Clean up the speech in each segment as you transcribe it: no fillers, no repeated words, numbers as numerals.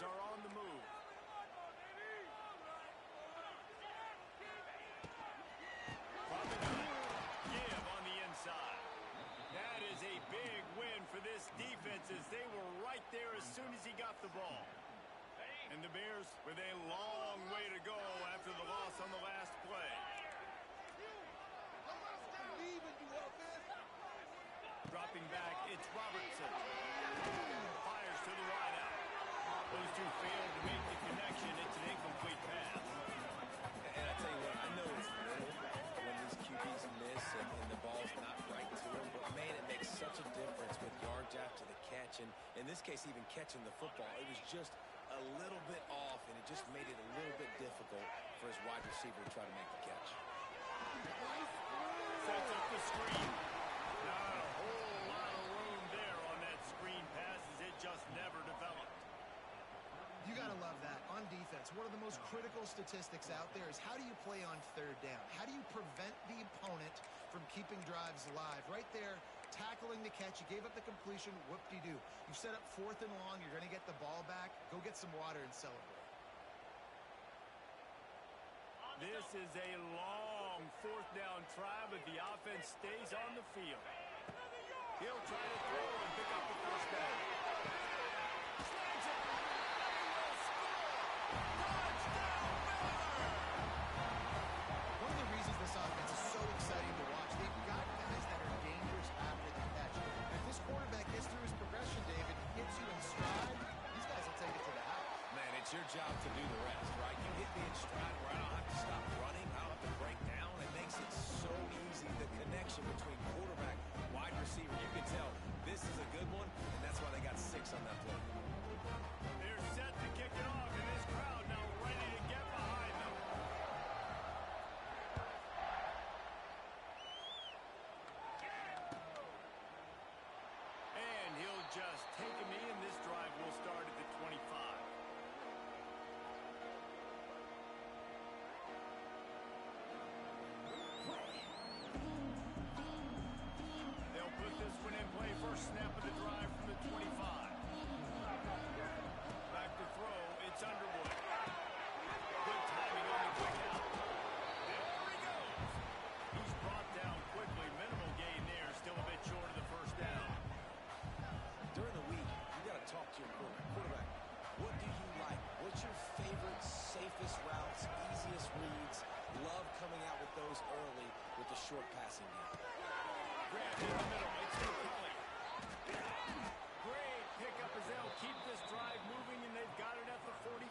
Bears are on the move. Give on the inside. That is a big win for this defense as they were right there as soon as he got the ball. And the Bears with a long way to go after the loss on the last play. Dropping back, it's Robertson. Fires to the wide out. Those two failed to make the connection. It's an incomplete pass. And I tell you what, I know it's little when these QBs miss and the ball's not right to them, but man, it makes such a difference with yards after the catch. And in this case, even catching the football, it was just a little bit off, and it just made it a little bit difficult for his wide receiver to try to make the catch. Sets up the screen. Not a whole lot of room there on that screen pass as it just never developed. You got to love that. On defense, one of the most critical statistics out there is how do you play on third down? How do you prevent the opponent from keeping drives alive? Right there, tackling the catch. You gave up the completion. Whoop-de-doo. You set up 4th and long. You're going to get the ball back. Go get some water and celebrate. This is a long 4th down try, but the offense stays on the field. He'll try to throw and pick up the first down. This offense is so exciting to watch. They've got guys that are dangerous after the catch. If this quarterback gets through his progression, David, hits you in stride, these guys will take it to the house. Man, it's your job to do the rest, right? You hit me in stride where I don't have to stop running. I don't have to break down. It makes it so easy. The connection between quarterback, wide receiver, you can tell this is a good one, and that's why they got 6 on that play. They're set to kick it off, and this crowd now ready to get behind them. Just take a knee, and this drive will start at the 25. They'll put this one in play. First snap of the drive from the 25. Back to throw. It's Underwood. Good timing on the quick out. There he goes. He's brought down quickly. Minimal gain there. Still a bit short of the first down. During the week, you got to talk to your quarterback. What do you like? What's your favorite, safest routes, easiest reads? Love coming out with those early with the short passing game. Grant in the middle. It's complete. Great pickup as they'll keep this drive moving, and they've got it at the 45.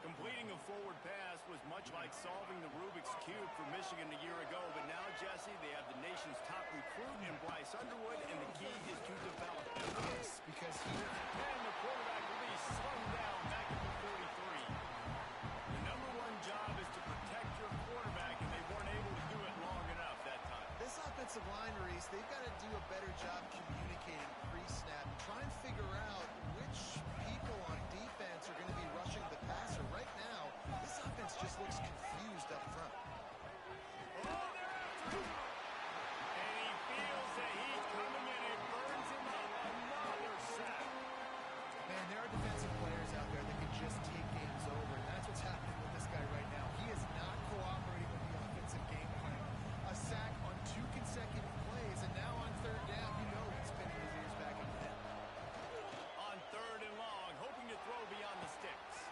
Completing a forward pass was much like solving the Rubik's Cube for Michigan a year ago, but now, Jesse, they have the nation's top recruit in Bryce Underwood, and the key is to develop him. Yes, because he... And the quarterback release slung down back at the 43. The #1 job is to protect your quarterback, and they weren't able to do it long enough that time. This offensive line, Reese, they've got to do a better job communicating pre-snap. Try and figure out which people on defense are going to be rushing the passer. Right now, this offense just looks confused up front. Oh, they're after him! And he feels the heat coming in. It burns him up. Another sack. Man, there are defensive players out there that can just take games over, and that's what's happening with this guy right now. He is not cooperating with the offensive game plan. A sack on 2 consecutive plays, and now on 3rd down, you know he's spinning his ears back in the head. On 3rd and long, hoping to throw beyond the sticks.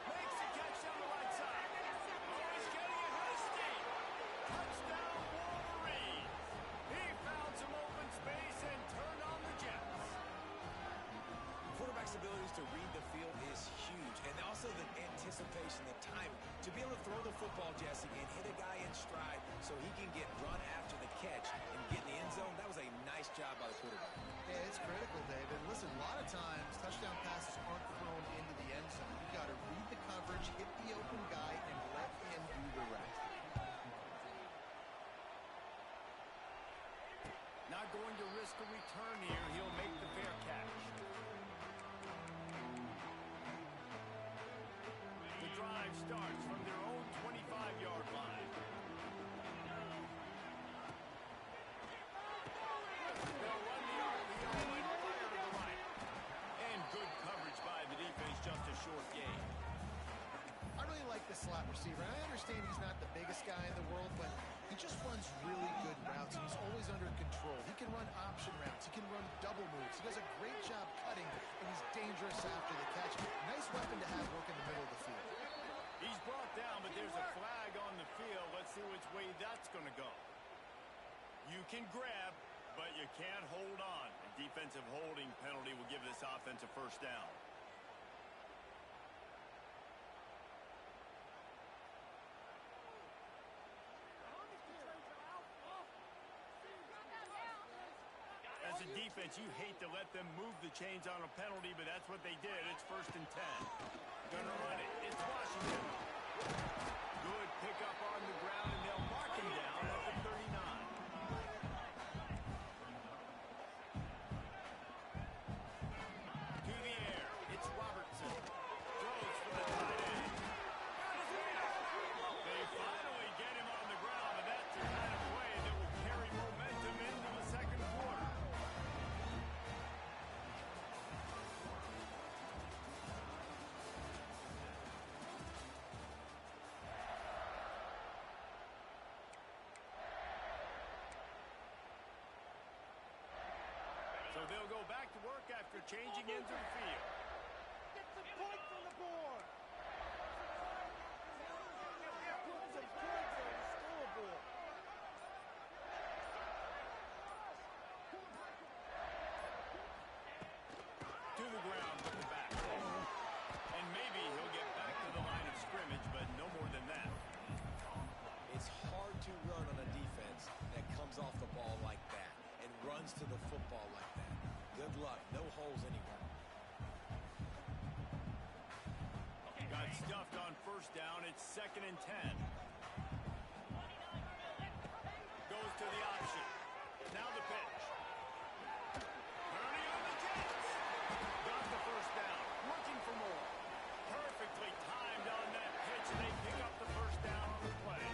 Makes the catch down the right side. Oh, he's getting it hasty. Touchdown, Wolverines. He found some open space and turned on the Jets. Quarterback's abilities to read the field is huge, and also the anticipation, the timing. To be able to throw the football, Jesse, and hit a guy in stride so he can get run after the catch and get in the end zone, that was a nice job by the quarterback. Yeah, it's critical, David. Listen, a lot of times, touchdown passes aren't thrown into the end zone. You've got to read the coverage, hit the open guy, and let him do the rest. Not going to risk a return here. He'll make the fair catch. The drive starts from their own 25-yard line. They'll run the RPO and fire to the right. And good coverage by just runs really good routes, and he's always under control. He can run option routes. He can run double moves. He does a great job cutting, and he's dangerous after the catch. Nice weapon to have work in the middle of the field. He's brought down, but there's a flag on the field. Let's see which way that's going to go. You can grab, but you can't hold on. A defensive holding penalty will give this offense a first down. As a defense, you hate to let them move the chains on a penalty, but that's what they did. It's 1st and 10. Gonna run it. It's Washington. Good pickup on the ground, and they'll mark him down at the 39. To the air. It's Robertson. Throws for the tight end. They finally get him on the ground, but that's the kind of play that will carry momentum into the second quarter. So they'll go back to work after changing into the field. Get some points on the board. Put some points on the scoreboard. To the ground with the back. And maybe he'll get back to the line of scrimmage, but no more than that. It's hard to run on a defense that comes off the ball like that and runs to the football like that. Good luck. No holes anywhere. Got stuffed on first down. It's 2nd and 10. Goes to the option. Now the pitch. Purdy on the Jets. Got the first down. Looking for more. Perfectly timed on that pitch, and they pick up the first down on the play.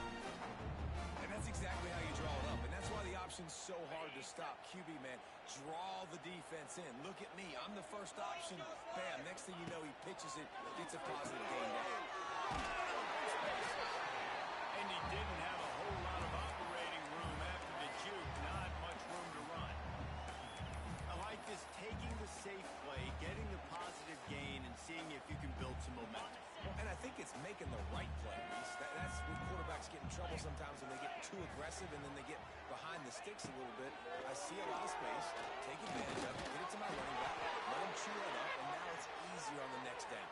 And that's exactly how you draw it up. And that's why the option's so hard to stop. QB, man, draw the defense in. Look at me. I'm the first option. Bam. Next thing you know, he pitches it, gets a positive gain down. And he didn't have a whole lot of operating room after the juke. Not much room to run. I like this, taking the safe play, getting the positive gain, and seeing if you can build some momentum. And I think it's making the right play, Reese. That's when quarterbacks get in trouble sometimes when they get too aggressive and then they get behind the sticks a little bit. I see a lot of space, take advantage of it, get it to my running back, let him chew it up, and now it's easier on the next down.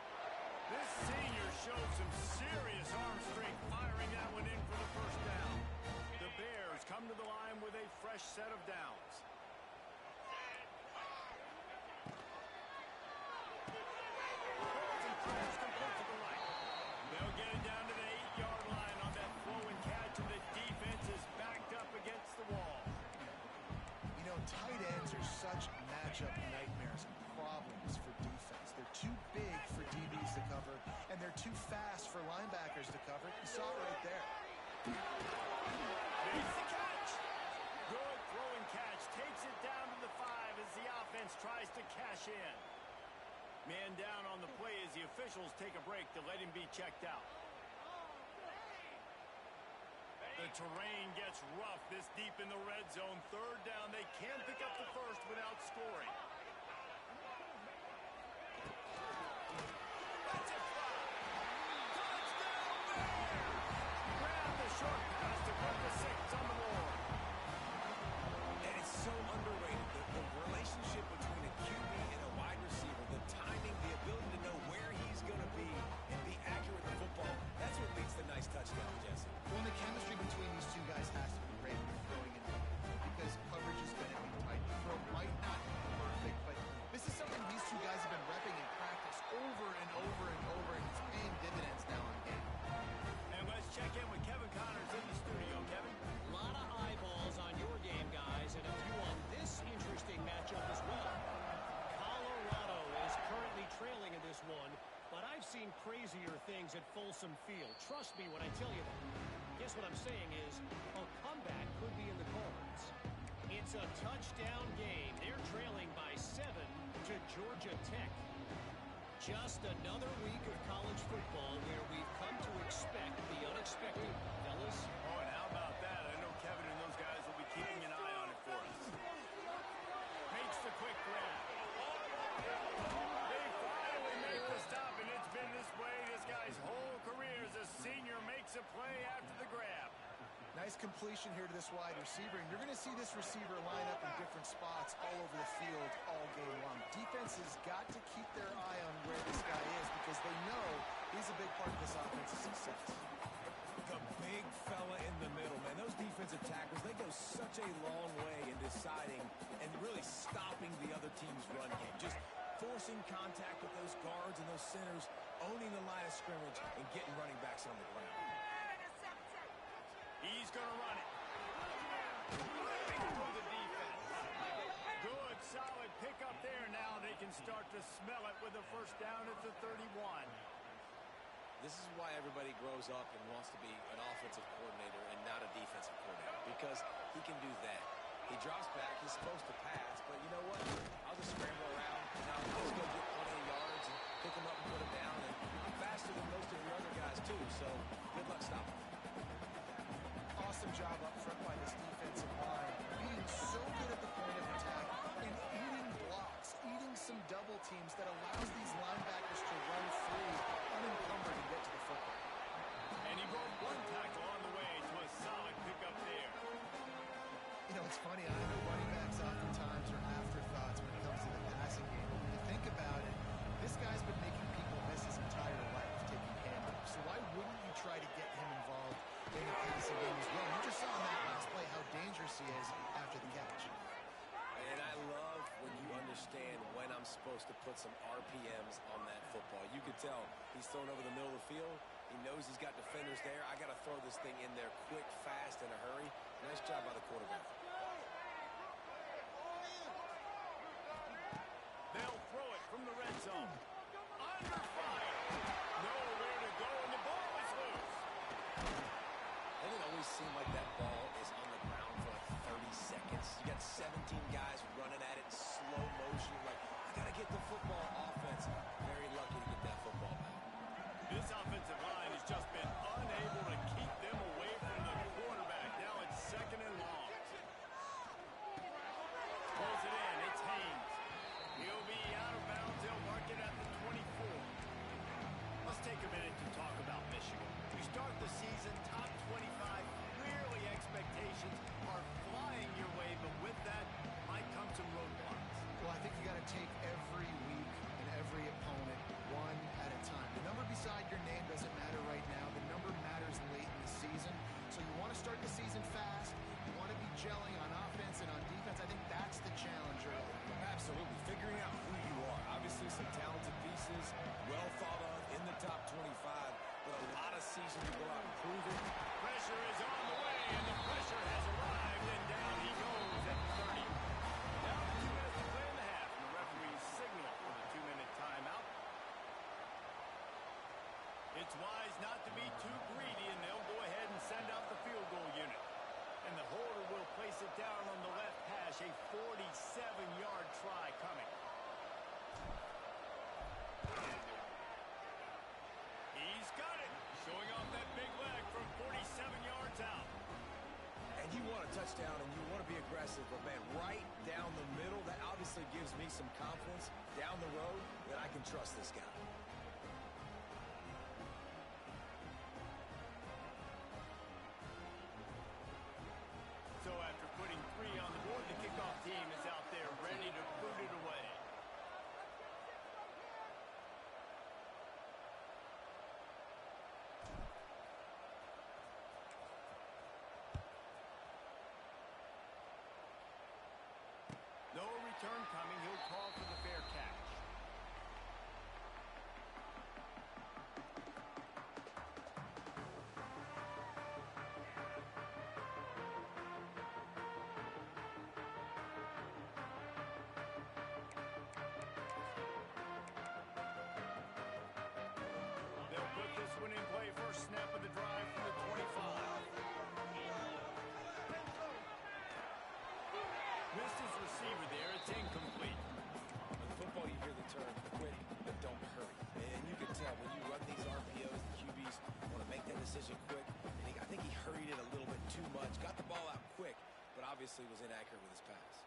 This senior showed some serious arm strength firing that one in for the first down. The Bears come to the line with a fresh set of downs. They'll get it down to the 8-yard line on that throw and catch, and the defense is backed up against the wall. You know, tight ends are such matchup nightmares and problems for defense. They're too big for DBs to cover, and they're too fast for linebackers to cover. You saw it right there. Makes the catch. Good throw and catch. Takes it down to the 5 as the offense tries to cash in. Man down on the play as the officials take a break to let him be checked out. The terrain gets rough this deep in the red zone. 3rd down. They can pick up the first without scoring. That's a fly. Touchdown Bears! Grab the short pass to put the 6 on the board. And it's so underrated, the relationship between a QB and a wide receiver, the timing, the ability to know where he's going to be and be accurate with football, that's what leads to nice touchdowns, Jesse. Well, the chemistry between these two guys has to be great when you're throwing in because coverage is going to be tight. The throw might not be perfect, but this is something these two guys have been repping in practice over and over and over, and it's paying dividends now on game. And let's check in with Kevin Connors in the studio. Kevin? A lot of eyeballs on your game, guys, and a few on this interesting matchup as well. Colorado is currently trailing in this one, but I've seen crazier things at Folsom Field. Trust me when I tell you that. Guess what I'm saying is a comeback could be in the cards. It's a touchdown game. They're trailing by 7 to Georgia Tech. Just another week of college football where we've come to expect the unexpected, fellas. Oh, and how about that? I know quick grab. They finally make the stop, and it's been this way this guy's whole career as a senior makes a play after the grab. Nice completion here to this wide receiver, and you're going to see this receiver line up in different spots all over the field all game long. Defense has got to keep their eye on where this guy is because they know he's a big part of this offensive success. The big fella in the middle, man. Those defensive tackles, they go such a long way in deciding and really stopping the other team's run game. Just forcing contact with those guards and those centers, owning the line of scrimmage, and getting running backs on the ground. He's going to run it. Ripping through the defense. Good, solid pickup there. Now they can start to smell it with a first down at the 31. This is why everybody grows up and wants to be an offensive coordinator and not a defensive coordinator, because he can do that. He drops back. He's supposed to pass, but you know what? I'll just scramble around. Now I'll just go get plenty of yards and pick him up and put him down. And I'm faster than most of your other guys, too, so good luck stopping him. Awesome job up front by this defensive line, being so good at the point of attack and eating blocks, eating some double teams that allows these linebackers to run free, unencumbered, and get to the football. And he broke one tackle on the way to a solid pickup there. You know, it's funny. I know running backs oftentimes are afterthoughts when it comes to the passing game. But when you think about it, this guy's been making people miss his entire life taking handoffs. So why wouldn't you try to get him involved in the passing game as well? You just saw in that last play how dangerous he is after the catch. And I love when you understand when I'm supposed to put some RPMs on that football. You could tell he's thrown over the middle of the field. He knows he's got defenders there. I got to throw this thing in there quick, fast, in a hurry. Nice job by the quarterback. They'll throw it from the red zone. Under fire. Nowhere to go, and the ball is loose. Doesn't it always seem like that ball is on the ground for like 30 seconds? You got 17 guys running at it in slow motion. Like, I got to get the football. Offense. Very lucky to get that football back. This offensive line has just been unable to keep them away from the quarterback. Now it's second and long. Pulls it in. It's Haynes. He'll be out of bounds. They'll mark it at the 24. Let's take a minute to talk about Michigan. You start the season top 25. Clearly expectations are flying your way, but with that might come some roadblocks. Well, I think you got to take every week and every opponent one at a time. The number beside your name doesn't matter right now. The number matters late in the season. So you want to start the season fast. You want to be gelling on offense and on defense. I think that's the challenge early. Absolutely. Figuring out who you are. Obviously some talented pieces, well thought of in the top 25, but a lot of season to go out and prove it. Pressure is on the way, and the pressure has arrived, and down he goes at 30. Now 2 minutes to play in the half, and the referee's signal for the 2-minute timeout. It's wise not to be too greedy, and they'll go ahead and send out the field goal unit. And the holder will place it down on the left hash, a 47-yard try coming. He's got it, showing off that big leg from 47 yards out. And you want a touchdown and you want to be aggressive, but man, right down the middle, that obviously gives me some confidence down the road that I can trust this guy. So after putting 3 on the board, the kickoff team is out there ready to boot it away. No return coming. He'll call for the fair catch. They'll put this one in play. First snap of the drive from the 25. Missed his receiver there. It's incomplete. In football, you hear the term quick, but don't hurry. And you can tell when you run these RPOs, the QBs want to make that decision quick. And I think he hurried it a little bit too much. Got the ball out quick, but obviously was inaccurate with his pass.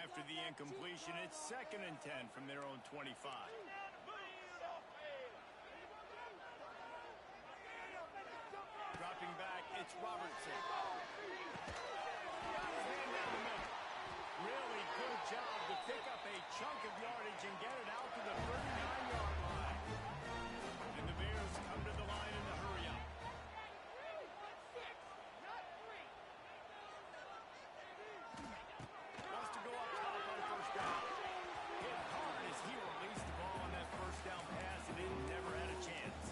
After the incompletion, it's 2nd and 10 from their own 25. Dropping back, it's Robertson. Got his man down the middle. Really good job to pick up a chunk of yardage and get it out to the 39-yard line. And the Bears come to the line in the hurry-up. Wants to go up top on 1st down. Hit hard as he released the ball on that 1st down pass, and it never had a chance.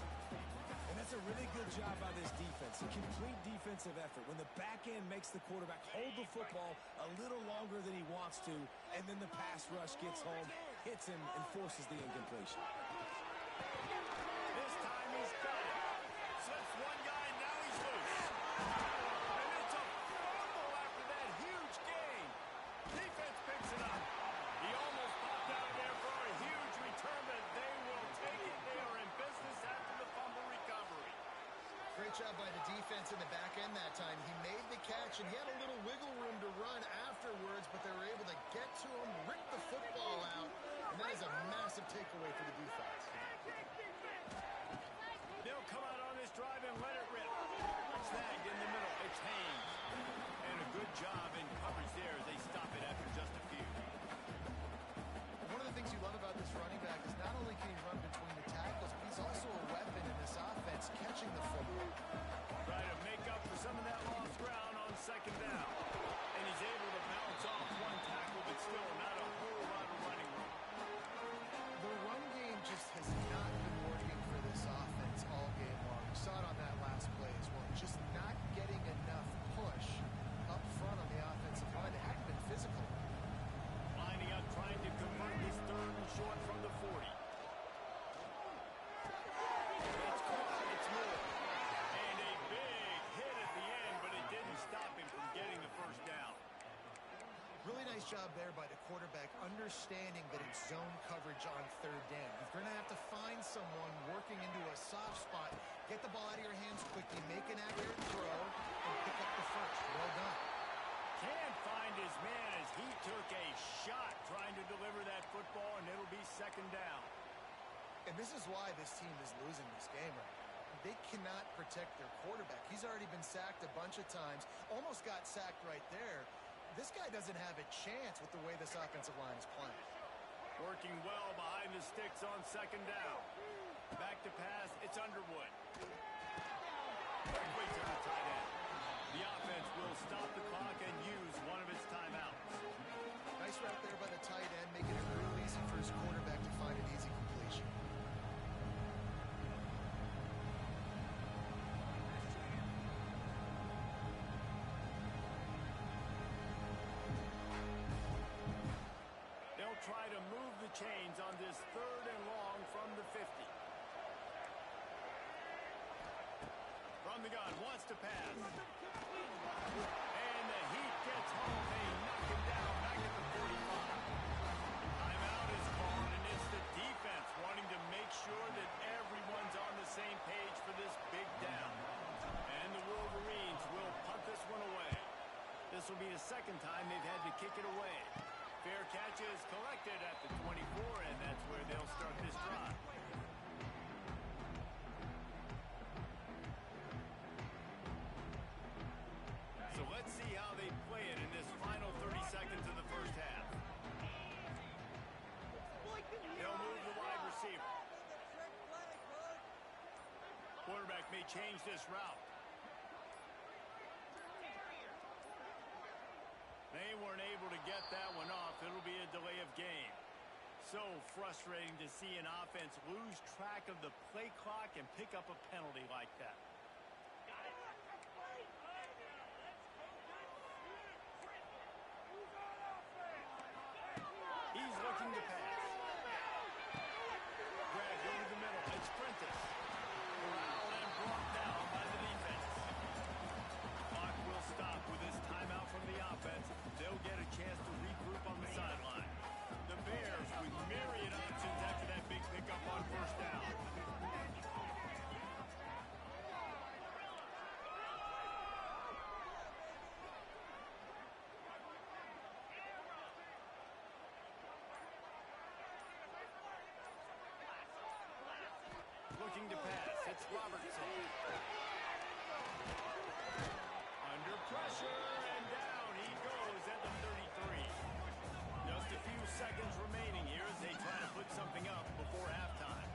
And that's a really good job by this defense. A complete defensive effort. When the back end makes the quarterback hold the football a little longer than he wants to, and then the pass rush gets home, hits him, and forces the incompletion. This time he's got it. Slips one guy, and now he's loose. And it's a fumble after that huge gain. Defense picks it up. He almost popped out of there for a huge return, but they will take it. They are in business after the fumble recovery. Great job by the defense in the back end that time. He made the catch, and he had a little wiggle room to run afterwards, but they were able to get to him, rip the football out, and that is a massive takeaway for the defense. They'll come out on this drive and let it rip. Snagged in the middle. It's Haynes. And a good job in coverage there as they stop it after just a few. One of the things you love about this running back is not only can he run between the tackles, but he's also a weapon in this offense, catching the football. Try to make up for some of that lost ground on 2nd down. And he's able to bounce off one tackle, but still not a whole lot of running room. The run game just has not been working for this offense all game long. We saw it on that last play as well. Just not getting enough push up front on the offensive line. They haven't been physical. Lining up, trying to convert this 3rd and short from the 40. It's caught. It's Moore. And a big hit at the end, but it didn't stop him from getting the 1st down. Really nice job there by the quarterback, understanding that it's zone coverage on 3rd down. You're going to have to find someone working into a soft spot, get the ball out of your hands quickly, make an accurate throw, and pick up the 1st. Well done. Can't find his man as he took a shot trying to deliver that football, and it'll be 2nd down. And this is why this team is losing this game right now. They cannot protect their quarterback. He's already been sacked a bunch of times, almost got sacked right there. This guy doesn't have a chance with the way this offensive line is playing. Working well behind the sticks on 2nd down. Back to pass, it's Underwood. Quickly to the tight end. The offense will stop the clock and use one of its timeouts. Nice route there by the tight end, making it real easy for his quarterback to find an easy completion. They'll try to move the chains on this 3rd and long from the 50. From the gun, wants to pass. And the Heat gets home. They knock him down back at the 45. Timeout is called, and it's the defense wanting to make sure that everyone's on the same page for this big down. And the Wolverines will punt this one away. This will be the 2nd time they've had to kick it away. Fair catch is collected at the 24, and that's where they'll start this drive. So let's see how they play it in this final 30 seconds of the 1st half. They'll move the wide receiver. Quarterback may change this route. They weren't able to get that one off. It'll be a delay of game. So frustrating to see an offense lose track of the play clock and pick up a penalty like that. He's looking to pass. Grabbed over the middle. It's Prentice. Corralled and brought down by the defense. Clock will stop with this timeout from the offense. They'll get a chance to regroup on the sideline. The Bears with myriad options after that big pickup on 1st down. Looking to pass. It's Robertson. Under pressure, and down he goes at the 33. Just a few seconds remaining here as they try to put something up before halftime.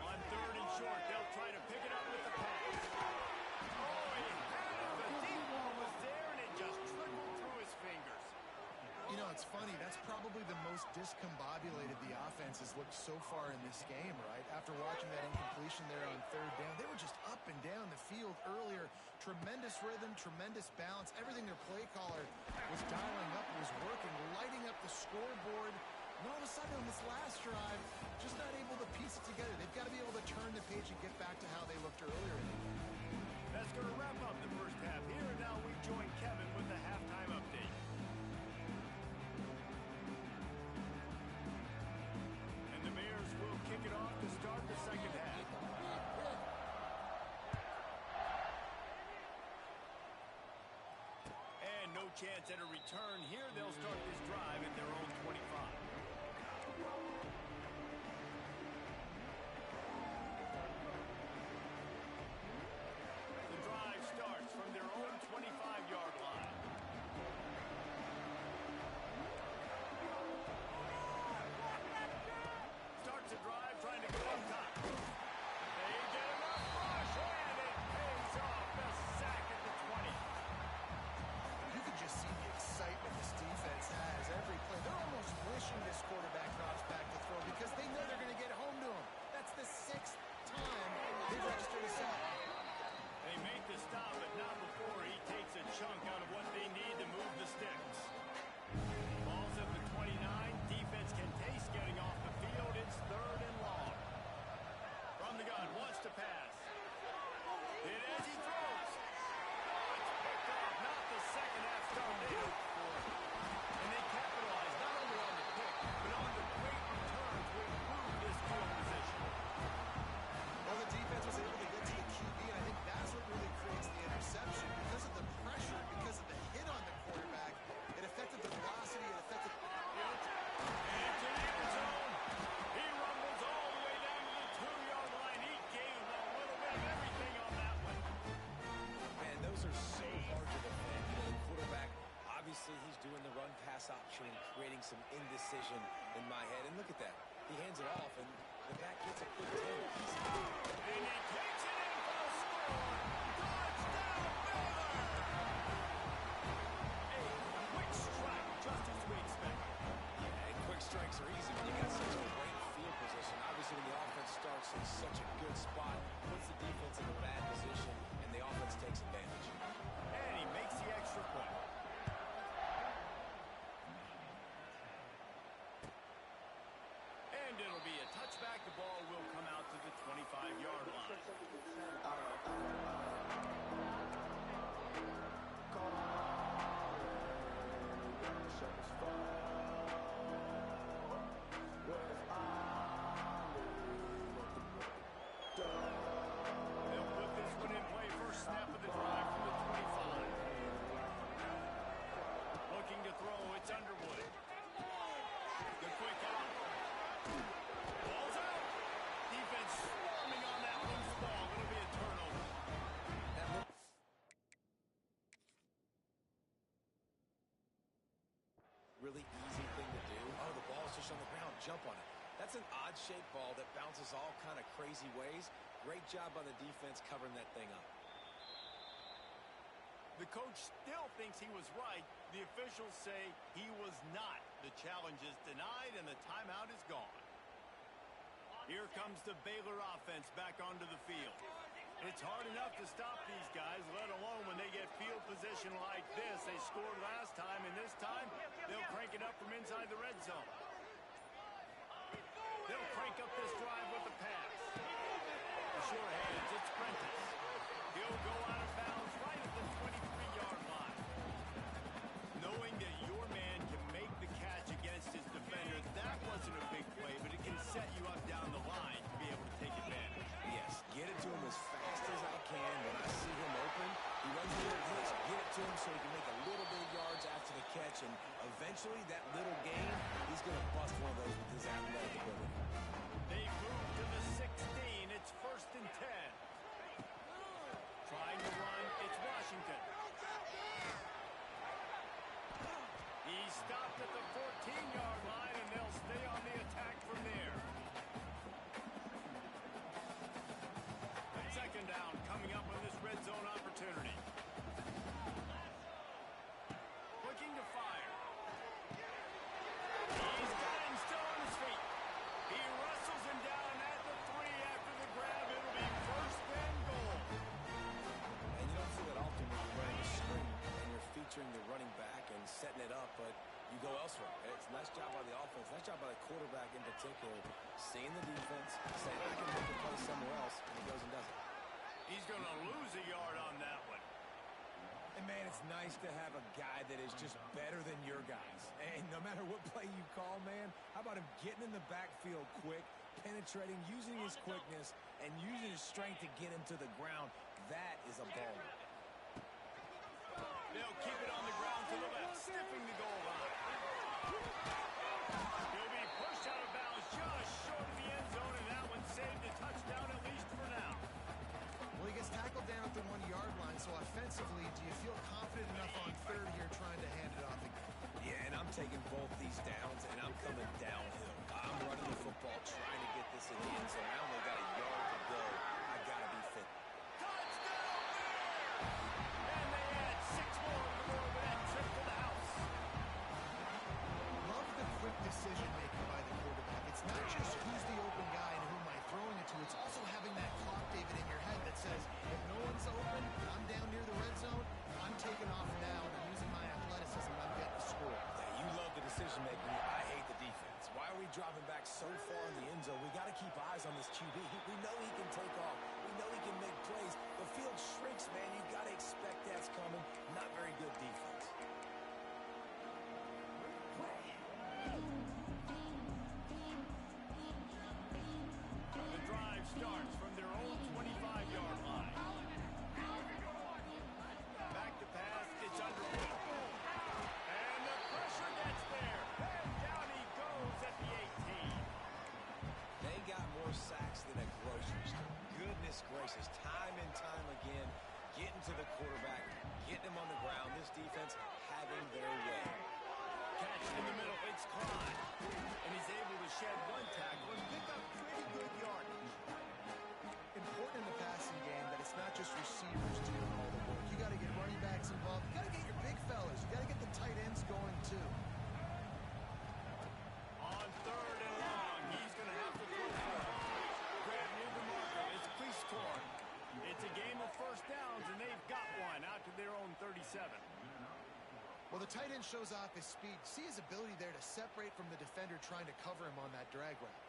On 3rd and short, they'll try to pick it up with the pass. Oh, he had it. The deep ball was there, and it just trickled through his fingers. You know, it's funny. That's probably the most discombobulated the offense has looked so far in this game, right? After watching that incompletion there on 3rd down, they were just up and down the field earlier. Tremendous rhythm, tremendous balance. Everything their play caller was dialing up was working, lighting up the scoreboard. And all of a sudden on this last drive, just not able to piece it together. They've got to be able to turn the page and get back to how they looked earlier in the game. That's going to wrap up the first half here, and now we join Kevin with the halftime update. And the Bears will kick it off to start the second half. And no chance at a return here. They'll start this drive at their own 25. The drive starts from their own 25-yard line. Starts a drive trying to go up top. They get enough rush, and it pays off. The sack at the 20. You can just see the excitement this defense has every play. They're almost wishing this quarterback drops back to throw because they know they're going to get home to him. That's the 6th time they've registered a sack. They make the stop, but not before he takes a chunk out of what they need to move the sticks. Ball's at the 29. Defense can taste getting off the field. It's 3rd and long. From the gun, wants to pass. Hit as he throws. Oh, it's picked off. Not the second half start they hoped for. And they capitalize not only on the pick, but on the great return to improve this field position. Well, the defense was able to get to the QB, and I think that's what really creates the interception. Because of the pressure, because of the hit on the quarterback, it affected the velocity, it affected... Into the end zone. He rumbles all the way down to the 2-yard line. He gave a little bit of everything on that one. Man, those are so hard to defend. You know, the quarterback, obviously he's doing the run-pass option, creating some indecision in my head. And look at that. He hands it off, and the back gets a quick 10. And he takes it in for the score. Touchdown, Baylor! A quick strike, just as we expected. Yeah, and quick strikes are easy when you got such a great field position. Obviously, when the offense starts in such a good spot, puts the defense in a bad position, and the offense takes advantage. And he makes the extra point. And it'll be a touchback. The ball will come out to the 25-yard line. They'll put this one in play. First snap of the drive from the 25. Looking to throw. It's Underwood. The quick out. Ball's out. Defense swarming on that loose ball. It'll be a turnover. Really easy thing to do. Oh, the ball's just on the ground. Jump on it. That's an odd-shaped ball that bounces all kind of crazy ways. Great job on the defense covering that thing up. The coach still thinks he was right. The officials say he was not. The challenge is denied, and the timeout is gone. Here comes the Baylor offense back onto the field. It's hard enough to stop these guys, let alone when they get field position like this. They scored last time, and this time they'll crank it up from inside the red zone. They'll crank up this drive with the pass. The sure hands, it's Prentice. He'll go out of bounds right at the 23-yard line. Knowing that your man can make the catch against his defender, that wasn't a big play, but it can set you up down the line to be able to take advantage. Yes, get it to him as fast as I can. When I see him open, he runs a little blitz. Get it to him so he can make a little bit of yards after the catch, and eventually that little gain, he's going to bust one of those with his athletic ability. They move to the 16. particular, seeing the defense, saying, I can make a play somewhere else, and he goes and does it. He's going to lose a yard on that one. And, man, it's nice to have a guy that is just better than your guys. And no matter what play you call, man, how about him getting in the backfield quick, penetrating, using his quickness, and using his strength to get him to the ground? That is a baller. They'll keep it on the ground to the left, sniffing the goal line. He'll be pushed out of bounds just short of the end zone, and that one saved a touchdown at least for now. Well, he gets tackled down at the 1-yard line, so offensively, do you feel confident enough on third here trying to hand it off again? Yeah, and I'm taking both these downs, and I'm coming downhill. I'm running the football, trying to get this in the end zone. I only got a yard to go. I got to be fit. Touchdown! And they add 6 more to the board with that trip to the house. Love the quick decision-making by the quarterback. It's not just who's the open guy and who am I throwing it to. It's also having that clock, David, in your head that says, if no one's open and I'm down near the red zone, I'm taking off now and I'm using my athleticism and I'm getting a score. Yeah, you love the decision-making. I hate the defense. Why are we dropping back so far in the end zone? We got to keep eyes on this QB. We know he can take off. We know he can make plays. The field shrinks, man. You got to expect that's coming. Not very good defense. The drive starts from their own 25-yard line. Back to pass, it's underway. And the pressure gets there. And down he goes at the 18. They got more sacks than a grocery store. Goodness gracious. Time and time again, getting to the quarterback, getting him on the ground. This defense having their way. Catch in the middle, it's Clyde. And he's able to shed one tackle and pick up pretty good yardage. Important in the passing game that it's not just receivers doing all the work. You got to get running backs involved. You got to get your big fellas. You got to get the tight ends going too. On third and long, he's going to have to throw for it. Grab near the marker, it's Prieskorn. It's a game of first downs, and they've got one out to their own 37. Well, the tight end shows off his speed. See his ability there to separate from the defender trying to cover him on that drag route.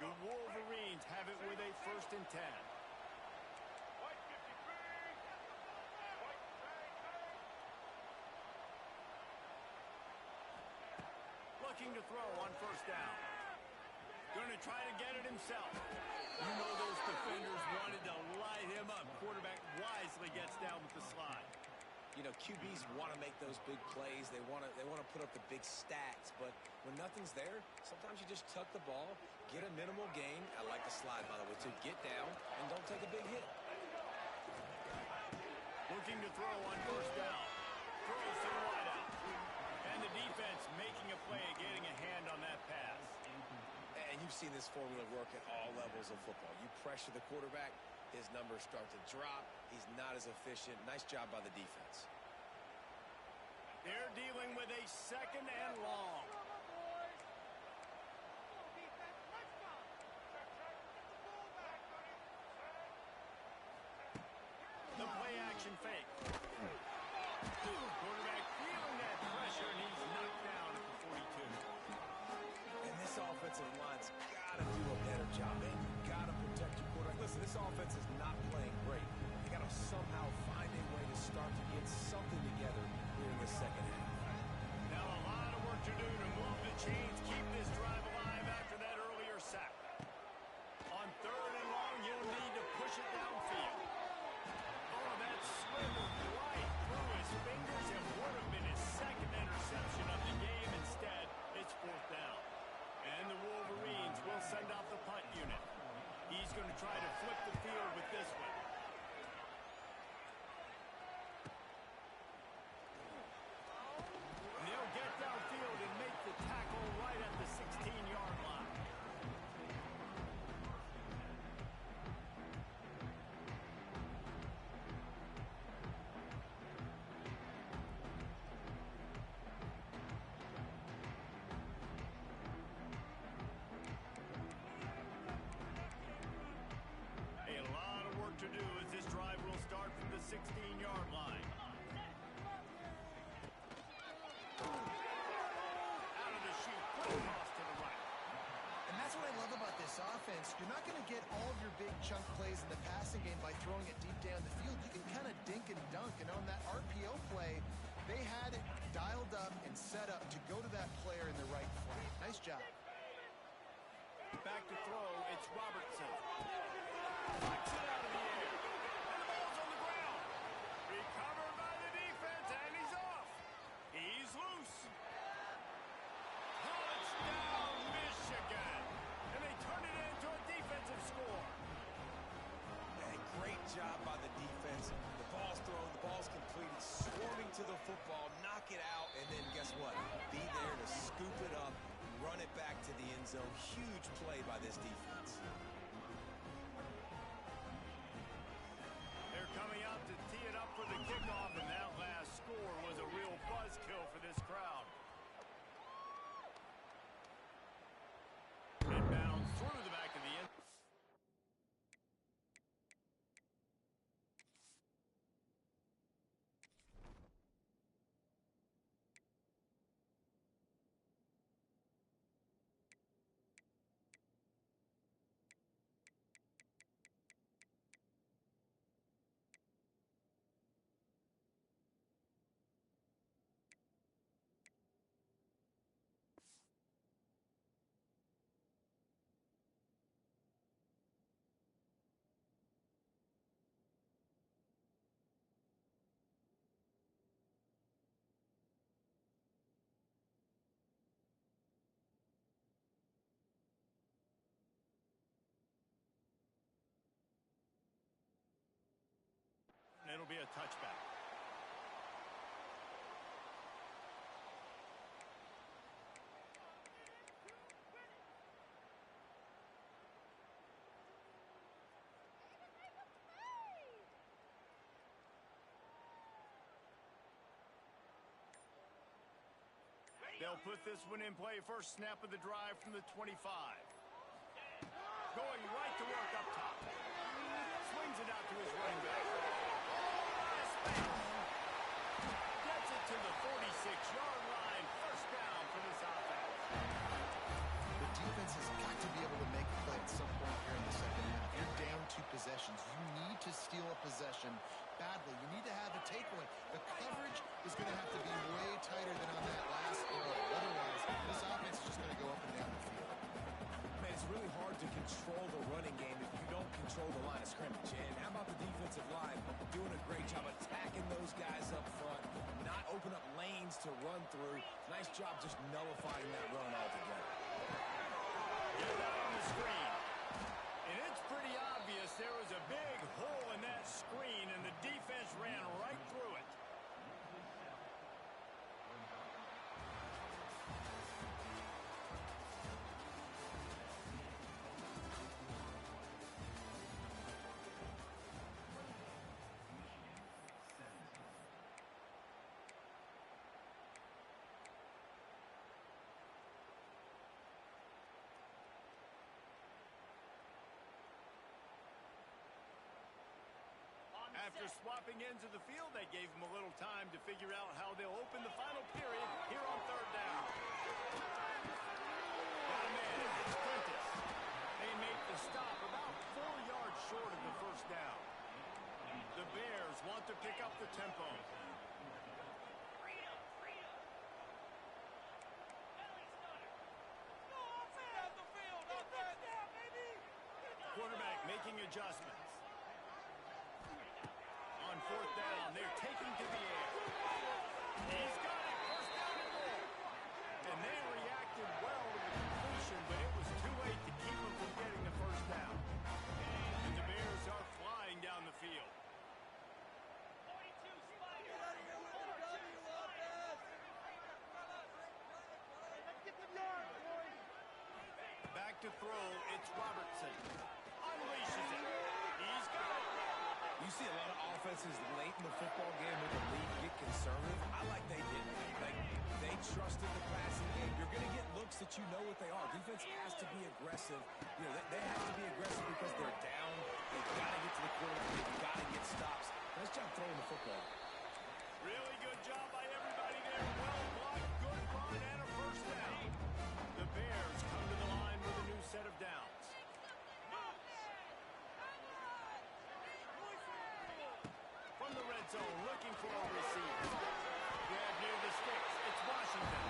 The Wolverines have it with a 1st and 10. Looking to throw on 1st down. Going to try to get it himself. You know those defenders wanted to light him up. Quarterback wisely gets down with the slide. You know, QBs want to make those big plays. They want to put up the big stats. But when nothing's there, sometimes you just tuck the ball, get a minimal gain. I like the slide, by the way, to get down and don't take a big hit. Looking to throw on 1st down. Throws to the wideout. And the defense making a play, getting a hand on that pass. And you've seen this formula work at all levels of football. You pressure the quarterback, his numbers start to drop. He's not as efficient. Nice job by the defense. They're dealing with a 2nd and long. The play action fake. Quarterback feeling that pressure, and he's knocked down at the 42. And this offensive line's got to do a better job. They got to protect your quarterback. Listen, this offense is not playing great. They got to somehow find a way to start to get something together here in the second half. Now a lot of work to do to move the chains, keep this drive alive after that earlier sack. On 3rd and long, he'll need to push it downfield. Oh, that swindled right through his fingers and would have been his 2nd interception of the game. Instead, it's 4th down. And the Wolverines will send out the punt unit. He's going to try to flip the field with this one. They'll get downfield and make the tackle right at the 16-yard line. A lot of work to do what I love about this offense. You're not going to get all of your big chunk plays in the passing game by throwing it deep down the field. You can kind of dink and dunk, and on that RPO play, they had it dialed up and set up to go to that player in the right flank. Nice job. Back to throw, it's Robertson. Flicks it out of the air. And the ball's on the ground. Recovered by the defense, and he's off. He's loose. Touchdown, Michigan. And they turn it into a defensive score. And great job by the defense. The ball's thrown, the ball's completed, swarming to the football, knock it out, and then guess what? Be there to scoop it up, run it back to the end zone. Huge play by this defense. They're coming out to tee it up for the kickoff, and that last score was a real buzzkill for this crowd. Inbounds through the back of the end. It'll be a touchback. They'll put this one in play. First snap of the drive from the 25. Going right to work up top. Swings it out to his running back. Gets it to the 46-yard line. First down for this offense. The defense has got to be able to make a play at some point here in the second half. You're down 2 possessions. You need to steal a possession badly. You need to have a takeaway. The coverage is going to have to be way tighter than on that last throw. Otherwise, this offense is just going to go up and down the field. Man, it's really hard to control the running game if you don't control the line of scrimmage. And how about the defensive line doing a great job attacking those guys up front, not open up lanes to run through. Nice job just nullifying that run altogether. Get that on the screen. And it's pretty obvious there was a big hole in that screen, and the defense ran right through it. After swapping ends of the field, they gave them a little time to figure out how they'll open the final period here on third down. Got a man, it's Quintus. They make the stop about 4 yards short of the first down. The Bears want to pick up the tempo. Quarterback making adjustments. On fourth down, they're taking to the air. He's got it, first down and more. And they reacted well to the completion, but it was too late to keep them from getting the first down. And the Bears are flying down the field. Back to throw, it's Robertson. Unleashes it. He's got it. You see a lot of offenses late in the football game with the lead get conservative. I like they didn't. They trusted the passing game. You're going to get looks that you know what they are. Defense has to be aggressive. You know, they have to be aggressive because they're down. They've got to get to the quarterback. They've got to get stops. Nice job throwing the football. Really good job by everybody there. Well blocked, good run, and a first down. The Bears come to the line with a new set of looking for a receiver. Grab near the sticks. It's Washington.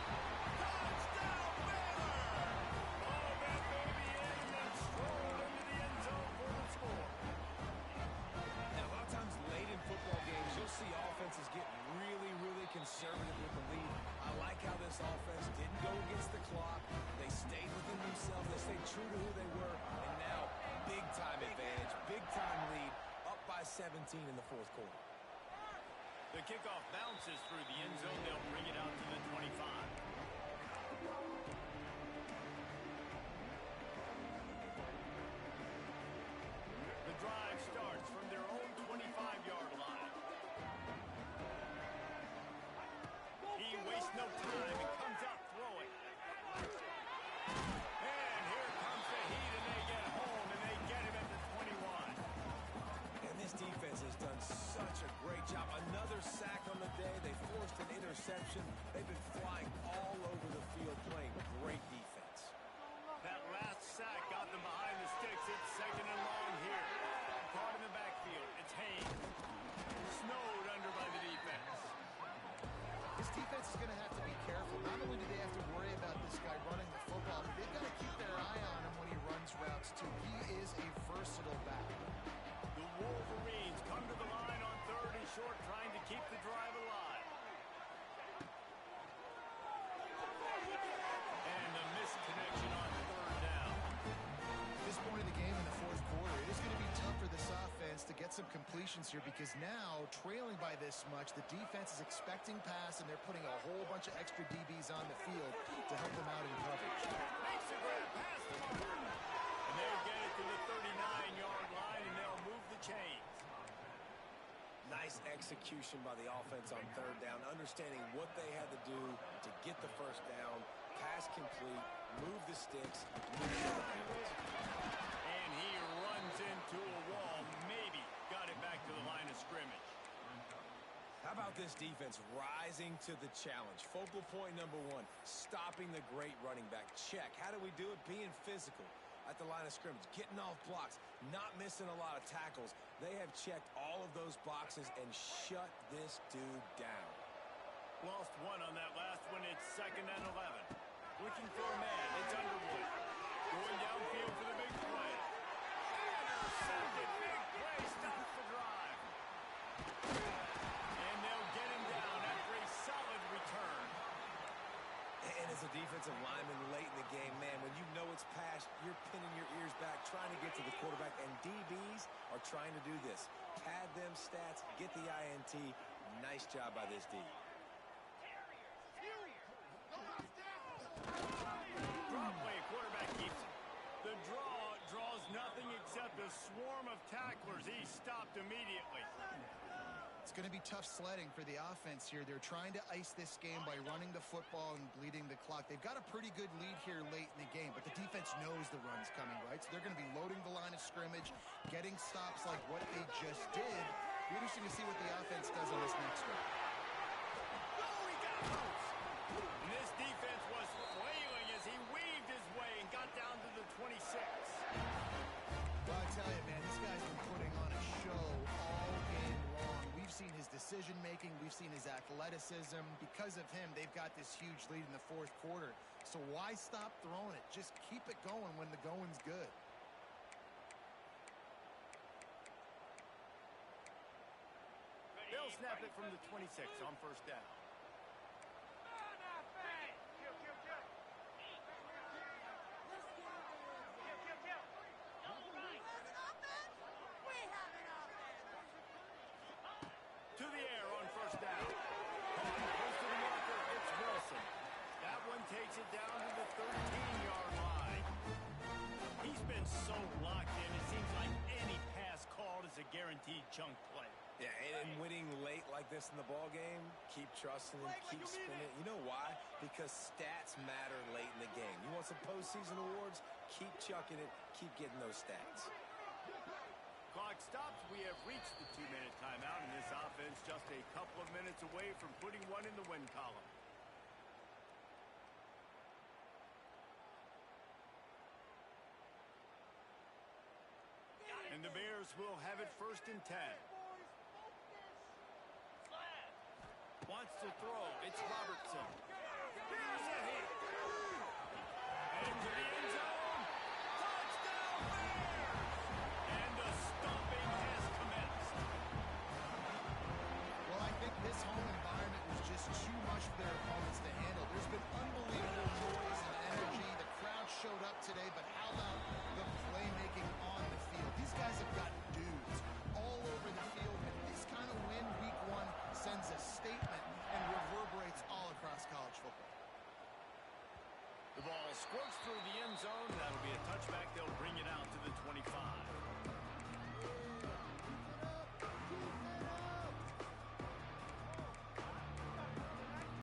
Touchdown, Baylor! Oh, that baby in and then strolled into the end zone for the score. Now, a lot of times late in football games, you'll see offenses get really, really conservative with the lead. I like how this offense didn't go against the clock. They stayed within themselves. They stayed true to who they were. And now, big-time advantage, big-time lead, up by 17 in the fourth quarter. The kickoff bounces through the end zone. They'll bring it out to the 25. The drive starts from their own 25-yard line. He wastes no time and comes out throwing. And here comes the heat, and they get home, and they get him at the 21. And this defense has done such a great job. Another sack on the day. They forced an interception. They've been flying all over the field playing great defense. That last sack got them behind the sticks. It's second and long here. Caught in the backfield. It's Haynes. Snowed under by the defense. This defense is going to have to be careful. Not only do they have to worry about this guy running the football, but they've got to keep their eye on him when he runs routes, too. He is a versatile back. The Wolverines come to the line on third and short, trying to keep the drive alive. And a missed connection on third down. At this point of the game in the fourth quarter, it is going to be tough for this offense to get some completions here because now, trailing by this much, the defense is expecting pass, and they're putting a whole bunch of extra DBs on the field to help them out in coverage. Makes a grab past the marker. And they'll get it to the 39-yard line, and they'll move the chains. Nice execution by the offense on third down, understanding what they had to do to get the first down, pass complete, move the sticks, move the downs. And he runs into a wall, maybe got it back to the line of scrimmage. How about this defense rising to the challenge? Focal point number one, stopping the great running back. Check. How do we do it? Being physical at the line of scrimmage, getting off blocks, not missing a lot of tackles. They have checked all of those boxes and shut this dude down. Lost one on that last one. It's second and 11. Looking for a man. It's Underwood. Going downfield for the big play. Intercepted. Big play. Stops the drive. And they'll get him down after a solid return. And as a defensive lineman late in the game, man, when you know it's past, you're pinning your ears back, trying to get to the quarterback, and DBs are trying to do this. Pad them stats, get the INT. Nice job by this D. Drop play. Quarterback keeps it. The draws nothing except a swarm of tacklers. He stopped immediately. It's going to be tough sledding for the offense here. They're trying to ice this game by running the football and bleeding the clock. They've got a pretty good lead here late in the game, but the defense knows the run's coming, right? So they're going to be loading the line of scrimmage, getting stops like what they just did. Be interesting to see what the offense does on this next one. Oh, he got loose. And this defense was flailing as he weaved his way and got down to the 26. Well, I tell you, man, this guy's been putting on a show all game long. We've seen his decision-making. We've seen his athleticism. Because of him, they've got this huge lead in the fourth quarter. So why stop throwing it? Just keep it going when the going's good. They'll snap it from the 26 on first down. To the air on first down. Close to the marker, it's Wilson. That one takes it down to the 13-yard line. He's been so locked in, it seems like any pass called is a guaranteed chunk play. Yeah, and winning late like this in the ball game, keep trusting him, keep spinning. You know why? Because stats matter late in the game. You want some postseason awards? Keep chucking it, keep getting those stats. Clock stops. We have reached the 2-minute timeout, and this offense just a couple of minutes away from putting one in the win column. And the Bears will have it first and 10. to throw. It's Robertson. Here's a hit. Into the end zone. Touchdown Bears! And a stomping has commenced. Well, I think this home environment was just too much for their opponents to handle. There's been unbelievable noise and energy. The crowd showed up today, but how about the playmaking on the field? These guys have got dudes all over the field, and this kind of win week one sends a statement and reverberates all across college football. The ball squirts through the end zone. That'll be a touchback. They'll bring it out to the 25.